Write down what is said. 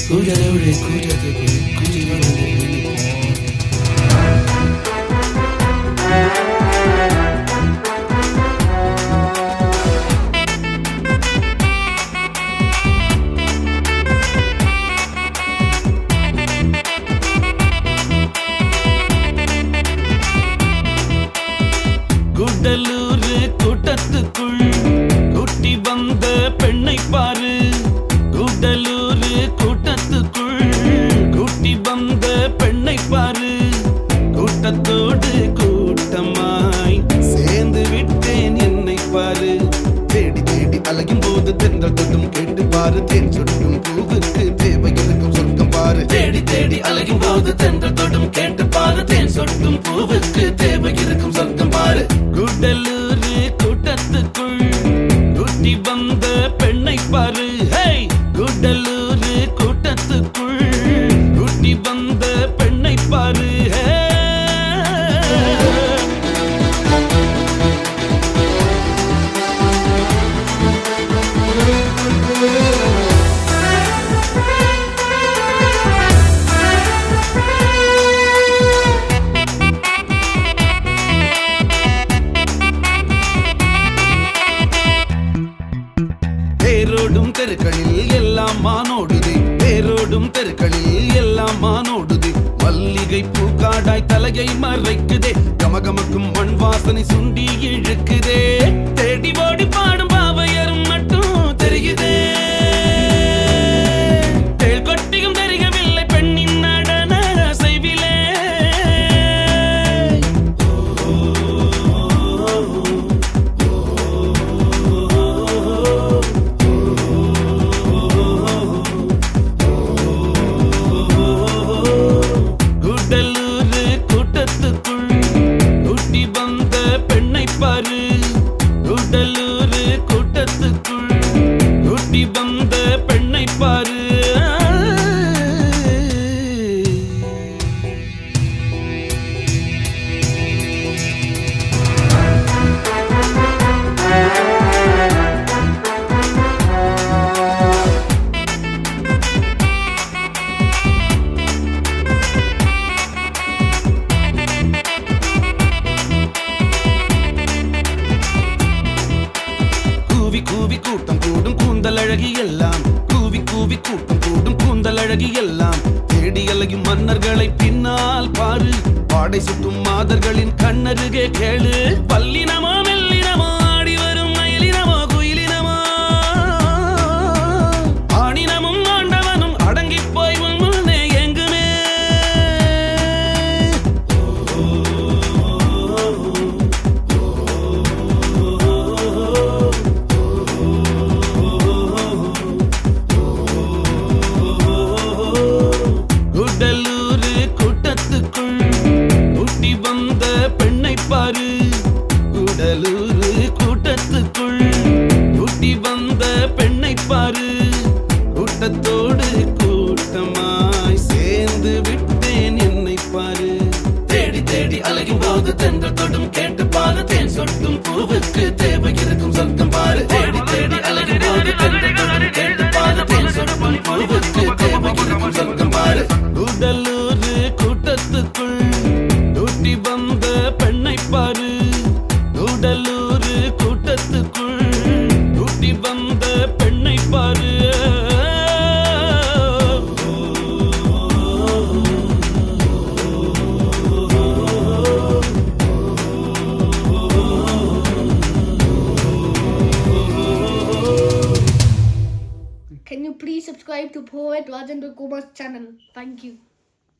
கூட்டத்தோடு கூட்டத்துக்குள் கூட்டி வந்து கூடலூர் கூட்டத்துக்குள் கூட்டி வந்த பெண்ணை பாரு. கூடலூர் கூட்டத்துக்குள் கூட்டி வந்த பெண்ணை பாரு. கூட்டத்தோடு கூட்டமாய் சேர்ந்து விட்டேன் என்னை பாரு. தேடி தேடி அலையும் போது தென்றல் தொட்டும் கேட்டு பாரு. தேன் சொட்டும் பூவுக்கு தேவை இருக்கும் சொர்க்கம் பாரு. தேடி தேடி அலையும் போது தென்றல் தொட்டும் கேட்டு பாரு. தேன் சொட்டும் பூவுக்கு தேவை இருக்கும் சொர்க்கம் பாரு. கூடலூர் கூட்டத்துக்குள் கூட்டி வந்த பெண்ணை பாரு. கூடலூர் கூட்டத்துக்குள் கூட்டி வந்த பெண்ணை பாரு. தேரோடும் தெருக்களில் எல்லாம் மானோடுது. தேரோடும் தெருக்களில் எல்லாம் மானோடுது. மல்லிகை பூக்காடாய் தலையை மறைக்குதே. கமகமக்கும் மண் வாசனை சுண்டி இழுக்குதே. தேடி ஓடி பாடும் பாவையரும் மட்டும் தெரியுதே. தேள் கொட்டியும் தெரியவில்லை பெண்ணின் நடன அசைவிலே. கூடலூர் கூட்டத்துக்குள் கூட்டி வந்த பெண்ணை பாரு. கூவி கூவி கூட்டம் கூடும் கூந்தல் அழகி எல்லாம். கூவி கூவி கூட்டம் கூடும் கூந்தல் அழகி எல்லாம். தேடி அலையும் மன்னர்களை பின்னால் பாரு. பாடை சுட்டும் மாதர்களின் கண்ணருகே கேளு. பல்லினமோ மெல்லினமோ ஆடி வரும் மயிலினமோ குயிலினமோ. ஆணினமும் ஆண்டவனும் அடங்கி போய் முன்னே எங்குமே. கூடலூர் கூட்டத்துக்குள் கூட்டி வந்த பெண்ணை பாரு. கூடலூர் கூட்டத்துக்குள் கூட்டி வந்த பெண்ணை பாரு. கூட்டத்தோடு கூட்டமாய் சேர்ந்து விட்டேன் என்னை பாரு. தேடி தேடி அலையும் போது தென்றல் தொடும் கேட்டு பாரு. தேன் சொட்டும் பூவுக்கு தேவை இருக்கும் சொர்க்கம் பாரு. தேடி தேடி அலையும் போது தென்றல் தொடும் கேட்டு பாரு. தேன் சொட்டும் பூவுக்கு தேவை இருக்கும் சொர்க்கம் பாரு. கூடலூர் கூட்டத்துக்குள் கூட்டி வந்த பெண்ணை பாரு. கூடலூர் கூட்டத்துக்குள் கூட்டி வந்த பெண்ணை பாரு. Can you please subscribe to Poet Rajendra Kumar's channel? Thank you.